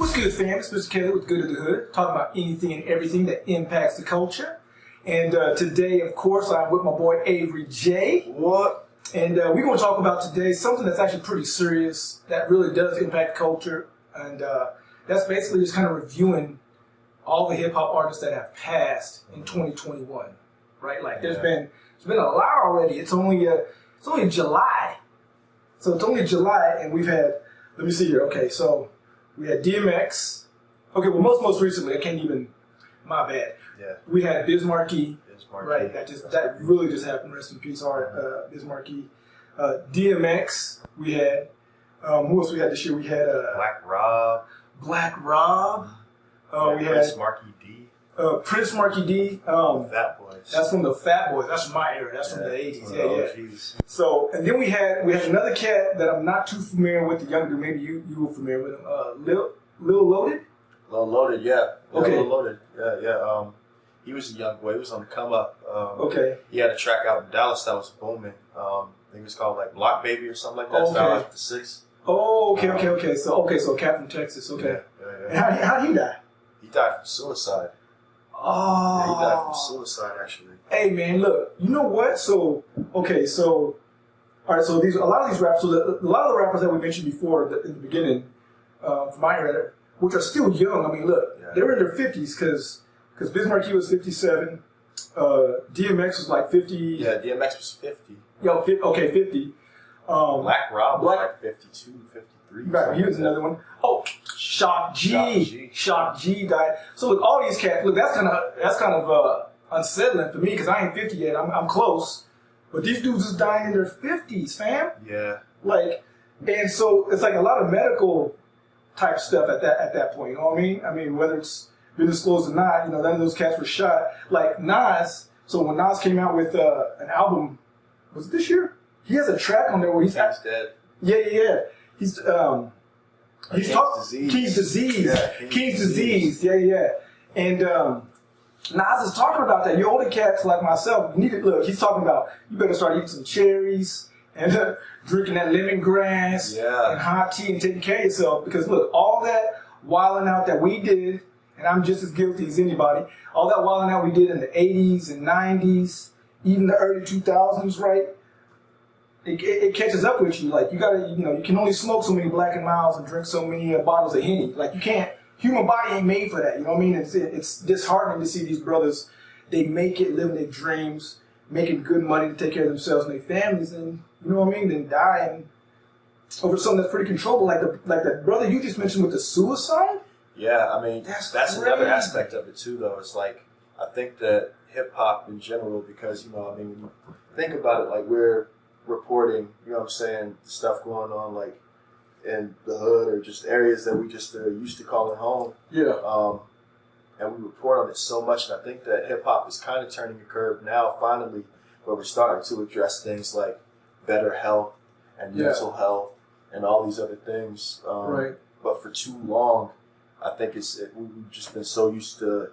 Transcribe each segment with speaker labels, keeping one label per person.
Speaker 1: What's good, fam? It's Mr. Kelly with Good of the Hood, talking about anything and everything that impacts the culture. And today, of course, I'm with my boy Avery J.
Speaker 2: What?
Speaker 1: And we're going to talk about today something that's actually pretty serious that really does impact culture. And that's basically just kind of reviewing all the hip hop artists that have passed in 2021, right? Like there's been a lot already. It's only July, so it's only July, and we've had. Let me see here. Okay, so we had DMX. Okay, well, most recently, I can't even. My bad. Yeah. We had Biz Markie. Right. That really just happened. Rest in peace, Biz Markie. DMX. We had. Who else we had this year? We had Black Rob. We had
Speaker 2: Prince Markie D.
Speaker 1: Prince Markie D.
Speaker 2: Fat Boys.
Speaker 1: That's from the Fat Boys. That's from my era. That's from the 80s. Yeah.
Speaker 2: Geez.
Speaker 1: So, and then we had another cat that I'm not too familiar with. The younger, maybe you were familiar with him. Lil Loaded.
Speaker 2: Lil Loaded, yeah.
Speaker 1: Okay.
Speaker 2: Lil Loaded, yeah. He was a young boy. He was on the come up.
Speaker 1: Okay.
Speaker 2: He had a track out in Dallas that was booming. I think it was called like Block Baby or something like that.
Speaker 1: Okay.
Speaker 2: Started out the 6.
Speaker 1: Oh, okay. So cat from Texas. Okay.
Speaker 2: Yeah.
Speaker 1: And how he die?
Speaker 2: He died from suicide.
Speaker 1: Oh.
Speaker 2: Yeah, he died from suicide, actually.
Speaker 1: Hey man, look. You know what? So all right. So a lot of these rappers. So a lot of the rappers that we mentioned before in the beginning, from my era, which are still young. I mean, look, they were in their 50s because Biz Markie was 57. DMX was like 50.
Speaker 2: Yeah, DMX was 50.
Speaker 1: 50.
Speaker 2: Black Rob was like 52, 53.
Speaker 1: Right, he was another one. Oh, Shock G died. So look, all these cats. Look, that's kind of unsettling for me because I ain't 50 yet. I'm close, but these dudes is dying in their 50s, fam.
Speaker 2: Yeah.
Speaker 1: Like, and so it's like a lot of medical type stuff at that point. You know what I mean? I mean, whether it's been disclosed or not, none of those cats were shot. Like Nas. So when Nas came out with an album, was it this year? He has a track on there where he's
Speaker 2: dead.
Speaker 1: Yeah. He's talking King's Disease.
Speaker 2: Yeah,
Speaker 1: King's Disease. Yeah. And Nas is talking about that. You older cats like myself need it. Look, he's talking about you better start eating some cherries and drinking that lemongrass and hot tea and taking care of yourself. Because look, all that wilding out that we did, and I'm just as guilty as anybody. All that wilding out we did in the 80s and 90s, even the early 2000s, right? It catches up with you. Like you gotta, you can only smoke so many Black and Milds and drink so many bottles of Henny. Like you can't. Human body ain't made for that. You know what I mean? It's disheartening to see these brothers. They make it, living their dreams, making good money to take care of themselves and their families, and you know what I mean? Then dying over something that's pretty controllable, like that brother you just mentioned with the suicide.
Speaker 2: Yeah, I mean that's another aspect of it too, though. It's like I think that hip hop in general, because when you think about it, like we're reporting, stuff going on like in the hood or just areas that we just used to calling home. Yeah. And we report on it so much, and I think that hip hop is kind of turning a curve now, finally, where we're starting to address things like better health and mental health and all these other things. Right. But for too long, I think we've just been so used to,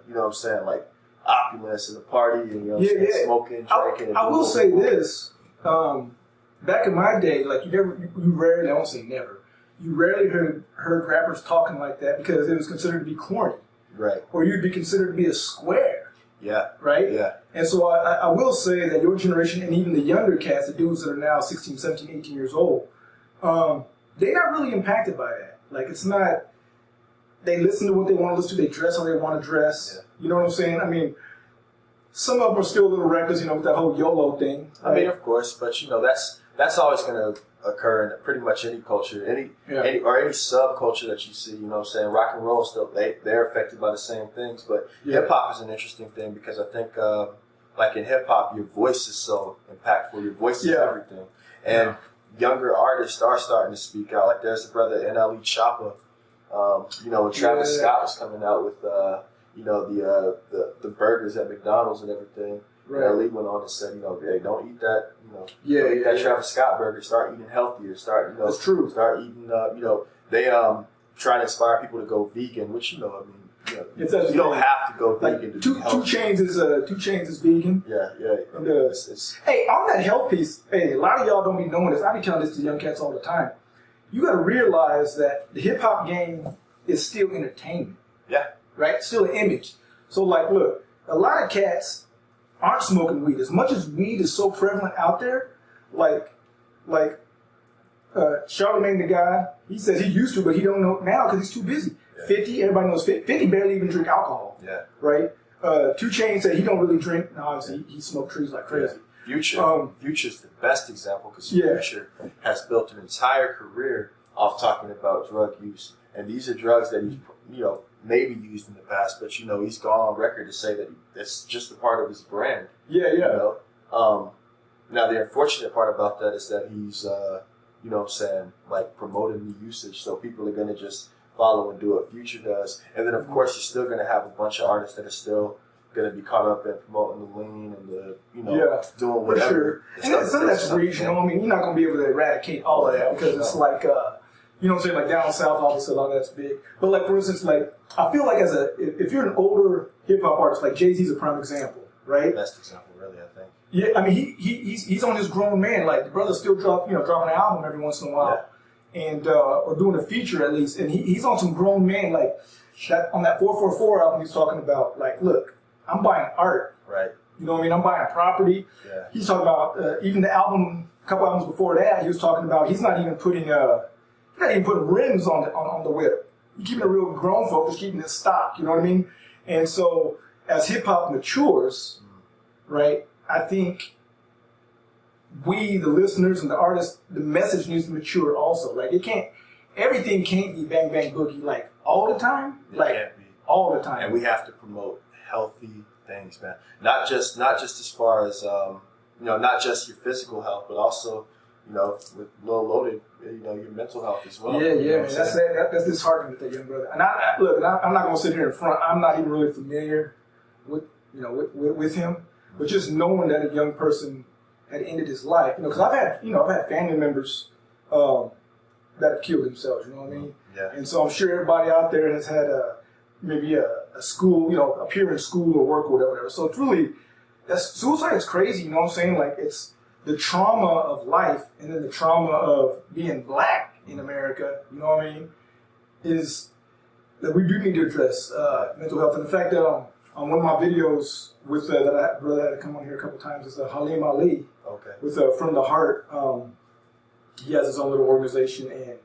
Speaker 2: like opulence and the party and smoking, drinking.
Speaker 1: I will say this. Back in my day, like you rarely, I won't say never, you rarely heard rappers talking like that because it was considered to be corny. Right. Or you'd be considered to be a square. Yeah. Right? Yeah. And so I will say that your generation and even the younger cats, the dudes that are now 16, 17, 18 years old, they're not really impacted by that. Like it's not, they listen to what they want to listen to, they dress how they want to dress. Yeah. You know what I'm saying? I mean, some of them are still a little reckless, with that whole YOLO thing.
Speaker 2: I mean, of course, but that's always going to occur in pretty much any culture, any subculture that you see. Rock and roll still they're affected by the same things, but hip hop is an interesting thing because I think like in hip hop, your voice is so impactful. Your voice is everything, and younger artists are starting to speak out. Like there's the brother NLE Choppa. When Travis Scott was coming out with the burgers at McDonald's and everything. Right. Lee went on and said, hey, don't eat that, don't eat that Travis Scott burger. Start eating healthier. That's true. Start eating, they try to inspire people to go vegan, which, you don't have to go vegan.
Speaker 1: Two Chainz is vegan.
Speaker 2: Yeah.
Speaker 1: And, hey, on that health piece, hey, a lot of y'all don't be knowing this. I be telling this to young cats all the time. You got to realize that the hip hop game is still entertainment.
Speaker 2: Yeah.
Speaker 1: Right? Still an image. So like, look, a lot of cats aren't smoking weed. As much as weed is so prevalent out there, like Charlemagne the God, he says he used to, but he don't know now because he's too busy. Yeah. 50, everybody knows 50 barely even drink alcohol.
Speaker 2: Yeah.
Speaker 1: Right? 2 Chainz said he don't really drink. Now, obviously, he smoked trees like crazy.
Speaker 2: Yeah. Future's the best example because Future has built an entire career off talking about drug use. And these are drugs that he's, maybe used in the past, but, he's gone on record to say that it's just a part of his brand.
Speaker 1: Yeah, yeah.
Speaker 2: Now, the unfortunate part about that is that he's, promoting the usage. So people are going to just follow and do what Future does. And then, of course, you're still going to have a bunch of artists that are still going to be caught up in promoting the lean and the, doing whatever.
Speaker 1: For sure. And some of that's regional. I mean, you're not going to be able to eradicate all of that because it's like, like down south, obviously a lot of that's big. But like, for instance, like, I feel like if you're an older hip hop artist, like Jay-Z's a prime example, right?
Speaker 2: Best example, really, I think.
Speaker 1: Yeah, I mean, he's on his grown man. Like, the brother still dropping an album every once in a while. Yeah. And, or doing a feature at least. And he's on some grown man, like, on that 444 album he's talking about, like, look, I'm buying art.
Speaker 2: Right.
Speaker 1: You know what I mean? I'm buying property.
Speaker 2: Yeah.
Speaker 1: He's talking about, even the album, a couple albums before that, he was talking about, he's not even putting rims on the whip. He's keeping it real grown folk, just keeping it stock, you know what I mean? And so, as hip-hop matures, right, I think we, the listeners and the artists, the message needs to mature also. Like, everything can't be bang bang boogie like all the time. Like,
Speaker 2: can't be
Speaker 1: all the time.
Speaker 2: And we have to promote healthy things, man. Not just as far as not just your physical health, but also with low loaded, your mental health as well.
Speaker 1: Yeah, man. That's disheartening with that young brother. And I'm not gonna sit here in front. I'm not even really familiar with him. But just knowing that a young person had ended his life, because I've had family members that have killed themselves. You know what I mean?
Speaker 2: Yeah.
Speaker 1: And so I'm sure everybody out there has had maybe a school, appear in school or work or whatever. So it's really, suicide is crazy. You know what I'm saying? Like, it's the trauma of life and then the trauma of being black in America. You know what I mean? Is that we do need to address mental health. And the fact that on one of my videos with that I brother had to come on here a couple times is Halim Ali.
Speaker 2: Okay.
Speaker 1: With From the Heart. He has his own little organization and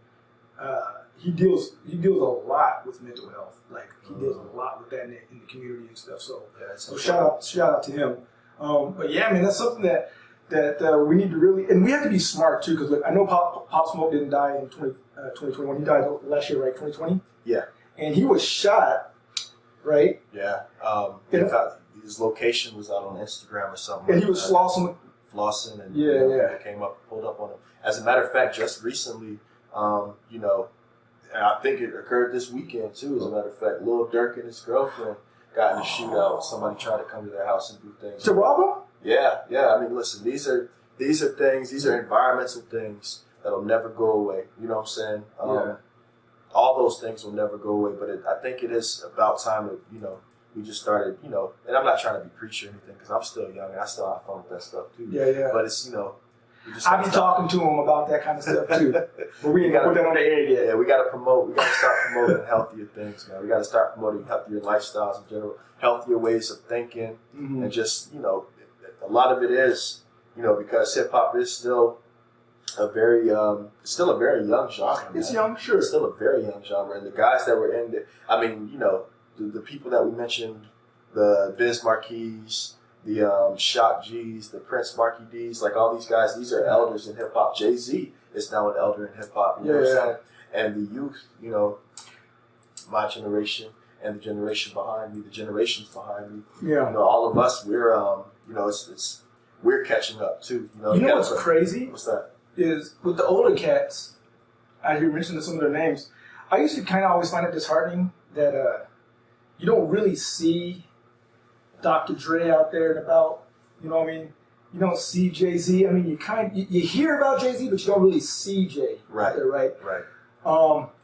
Speaker 1: he deals a lot with mental health. Like, he deals a lot with that in the community and stuff. So shout out to him. But yeah, man, that's something that we need to really, and we have to be smart too, because I know Pop Smoke didn't die in 2021. He died last year, right? 2020.
Speaker 2: Yeah.
Speaker 1: And he was shot. Right?
Speaker 2: Yeah. In fact, his location was out on Instagram or something.
Speaker 1: And he was flossing.
Speaker 2: And it came up, pulled up on him. As a matter of fact, just recently, and I think it occurred this weekend too. As a matter of fact, Lil Durk and his girlfriend got in a shootout. Somebody tried to come to their house and do things.
Speaker 1: To rob him?
Speaker 2: Yeah. I mean, listen, these are things. These are environmental things that'll never go away. You know what I'm saying? All those things will never go away, but I think it is about time that, we just started, and I'm not trying to be preachy or anything because I'm still young and I still have fun with that stuff too.
Speaker 1: Yeah.
Speaker 2: But it's, we just
Speaker 1: I be talking to him about that kind of stuff too. But we ain't got to put that on the air yet.
Speaker 2: Yeah, we got to start promoting healthier things, man. We got to start promoting healthier lifestyles in general, healthier ways of thinking, and just, a lot of it is, because hip hop is still a very young genre. Man.
Speaker 1: It's young, sure.
Speaker 2: It's still a very young genre, and the guys that were in it, I mean, the people that we mentioned, the Biz Marquis, the Shock G's, the Prince Marquis D's, like all these guys, these are elders in hip hop. Jay-Z is now an elder in hip hop. You know what I'm saying? And the youth, my generation and the generation behind me, the generations behind me, all of us, we're we're catching up too. You know
Speaker 1: what's crazy?
Speaker 2: What's that?
Speaker 1: Is with the older cats, as you mentioned some of their names, I used to kind of always find it disheartening that you don't really see Dr. Dre out there and about. You know what I mean? You don't see Jay-Z. I mean, you hear about Jay-Z, but you don't really see Jay out there, right?
Speaker 2: Right.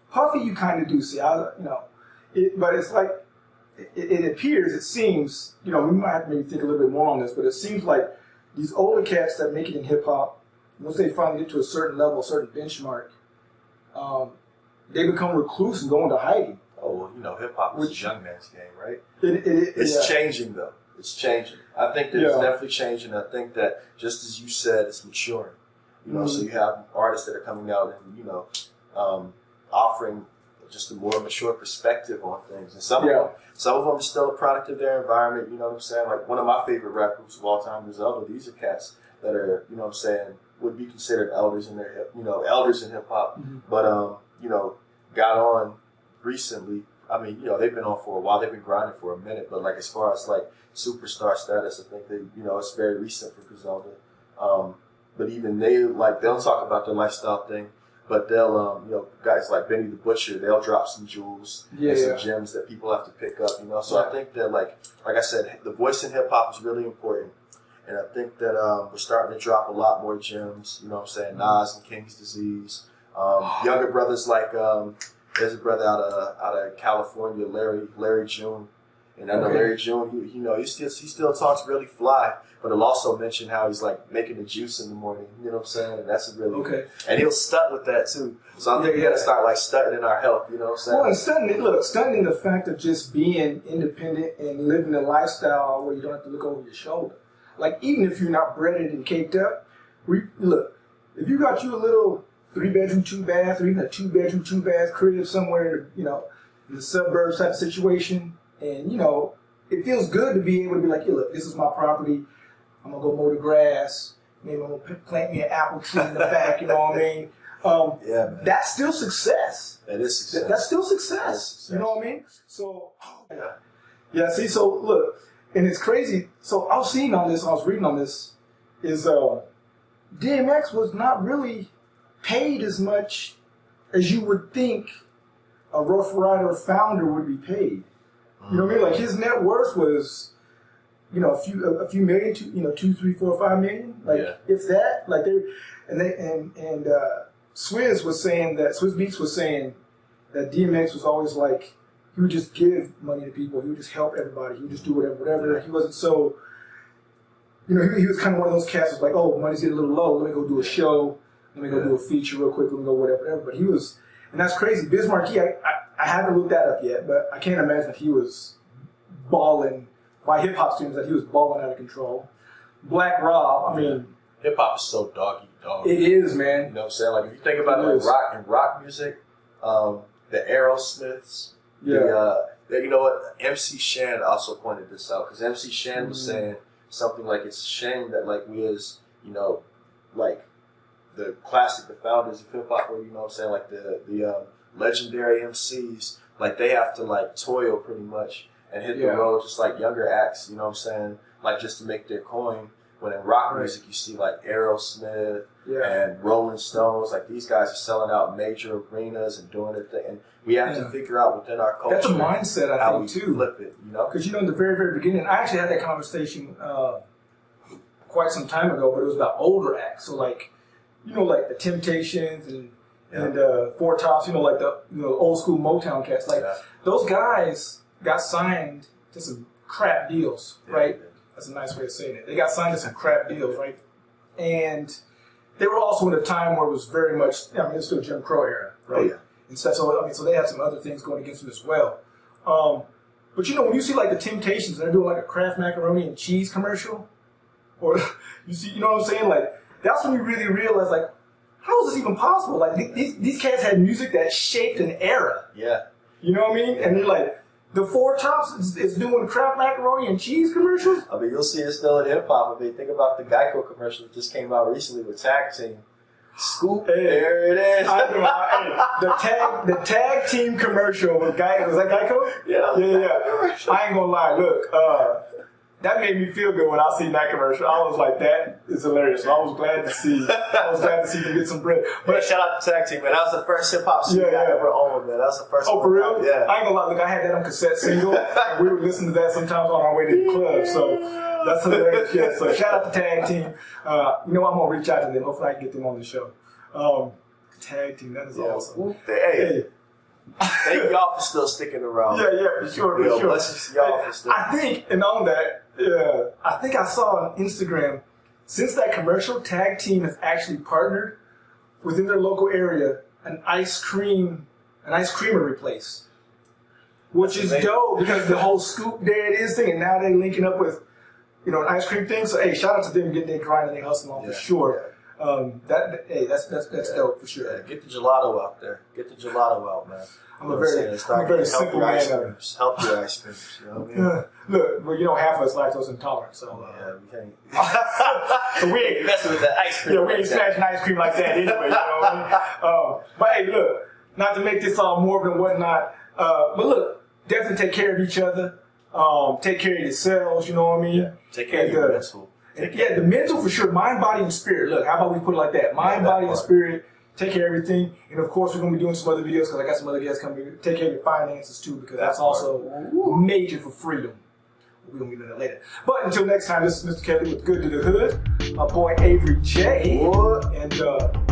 Speaker 1: Puffy, you kind of do see. But it's like it appears. It seems. We might have to maybe think a little bit more on this, but it seems like these older cats that make it in hip hop, once they finally get to a certain level, a certain benchmark, they become recluse and go into hiding.
Speaker 2: Oh, well, you know, hip hop is a young man's game, right?
Speaker 1: It's
Speaker 2: changing, though. It's changing. I think that it's definitely changing. I think that, just as you said, it's maturing. You know, so you have artists that are coming out and, you know, offering just a more mature perspective on things. And some of them are still a product of their environment, you know what I'm saying? Like, one of my favorite rap groups of all time is Zelda. These are cats that are, you know what I'm saying, would be considered elders in their elders in hip hop. But, you know, got on recently. I mean, you know, they've been on for a while. They've been grinding for a minute. But, like, as far as, like, superstar status, I think they, you know, it's very recent for Griselda. But even they'll talk about the lifestyle thing, but they'll, you know, guys like Benny the Butcher, they'll drop some jewels and some gems that people have to pick up, you know. So I think that, like I said, the voice in hip hop is really important. And I think that we're starting to drop a lot more gems, you know what I'm saying? Nas and King's Disease. Younger brothers like, there's a brother out of California, Larry June. And I know Larry June, he still talks really fly, but he'll also mention how he's like making the juice in the morning. You know what I'm saying? And that's a really and he'll stunt with that too. So I think we got to start like stunting in our health. You know what I'm saying?
Speaker 1: Well, and stunting the fact of just being independent and living a lifestyle where you don't have to look over your shoulder. Like, even if you're not breaded and caked up, if you got you a little 3-bedroom, 2-bath, or even a 2-bedroom, 2-bath crib somewhere, you know, in the suburbs type of situation. And, you know, it feels good to be able to be like, hey, look, this is my property. I'm going to go mow the grass. Maybe I'm going to plant me an apple tree in the back, you know what I mean?
Speaker 2: Man.
Speaker 1: That's still success.
Speaker 2: It is success.
Speaker 1: That's still success. You know what I mean? So, see, so look, and it's crazy. So I was reading on this, is DMX was not really paid as much as you would think a Rough Rider founder would be paid. You know what I mean? Like, his net worth was, you know, a few million, 2, 3, 4, 5 million. Like, if that, like Swizz Beatz was saying that DMX was always like, he would just give money to people. He would just help everybody. He would just do whatever. He wasn't so, you know, he was kind of one of those cats who's like, oh, money's getting a little low. Let me go do a show. Let me go do a feature real quick. Let me go whatever. But he was, and that's crazy. Biz Markie, I haven't looked that up yet, but I can't imagine that he was balling, by hip-hop standards, that he was balling out of control. Black Rob, I mean...
Speaker 2: Hip-hop is so dog.
Speaker 1: It is, man.
Speaker 2: You know what I'm saying? Like, if you think about it, like rock music, the Aerosmiths, you know what? MC Shan also pointed this out, because MC Shan was saying something like, it's a shame that, like, we as, you know, like, the founders of hip-hop, or, you know what I'm saying, like, the legendary MCs, like, they have to, like, toil pretty much and hit the road just like younger acts, you know what I'm saying, like, just to make their coin. When in rock music, you see like Aerosmith and Rolling Stones, like, these guys are selling out major arenas and doing their thing. And we have to figure out within our culture,
Speaker 1: that's a mindset, I think, too.
Speaker 2: Flip it, you know? Because,
Speaker 1: you know, in the very, very beginning, I actually had that conversation quite some time ago, but it was about older acts. So, like, you know, like the Temptations and Four Tops, you know, like the old school Motown cats. Like, those guys got signed to some crap deals, right? That's a nice way of saying it. They got signed to some crap deals, right? And they were also in a time where it was very much, I mean, it's still Jim Crow era, right? And stuff. So, I mean, so they had some other things going against them as well. But, you know, when you see, like, the Temptations, they're doing, like, a Kraft macaroni and cheese commercial, or you see, you know what I'm saying? Like, that's when you really realize, like, how is this even possible? Like, these cats had music that shaped an era.
Speaker 2: Yeah.
Speaker 1: You know what I mean? And they're like, the Four Tops is doing Kraft macaroni and cheese commercials?
Speaker 2: I mean, you'll see it still in hip-hop. I mean, think about the Geico commercial that just came out recently with Tag Team. Scoop, there it is.
Speaker 1: The tag team commercial with Geico. Was that Geico? Yeah. I ain't gonna lie. Look, that made me feel good when I seen that commercial. I was like, that is hilarious. So I was glad to see them get some bread.
Speaker 2: But shout out to Tag Team, man. That was the first hip hop CD I ever owned, man. That was the first.
Speaker 1: Oh, for real?
Speaker 2: Yeah.
Speaker 1: I ain't gonna lie. Look, I had that on cassette single. And we would listen to that sometimes on our way to the club. So that's hilarious. Yeah. So shout out to Tag Team. You know, I'm gonna reach out to them. Hopefully, I can get them on the show. Tag Team. That is awesome.
Speaker 2: Hey. Thank y'all for still sticking around.
Speaker 1: Yeah, for sure.
Speaker 2: Blessings to y'all for still.
Speaker 1: I think, and on that, I think I saw on Instagram, since that commercial, Tag Team has actually partnered within their local area an ice creamery place. which is dope because the whole Scoop There It Is thing, and now they linking up with, you know, an ice cream thing. So hey, shout out to them getting their grind and they hustle on for sure. That's dope for sure.
Speaker 2: Yeah, get the gelato out there. Get the gelato out, man.
Speaker 1: I'm a very simple man.
Speaker 2: Help your ice creams. You know what I mean?
Speaker 1: Look, well, you know, half of us lactose intolerant, so
Speaker 2: yeah, we can't.
Speaker 1: so we ain't
Speaker 2: messing with the ice cream.
Speaker 1: Yeah, we ain't smashing ice cream like that anyway. You know what I mean? But hey, look, not to make this all morbid and whatnot, but look, definitely take care of each other. Take care of yourselves. You know what I mean?
Speaker 2: Yeah. Take care of your mental.
Speaker 1: Yeah, the mental for sure. Mind, body, and spirit. Look, how about we put it like that? Mind, body, and spirit. Take care of everything. And of course, we're going to be doing some other videos because I got some other guests coming. Take care of your finances too because that's also major for freedom. We're going to get into that later. But until next time, this is Mr. Kelly with Good to the Hood. My boy Avery J. And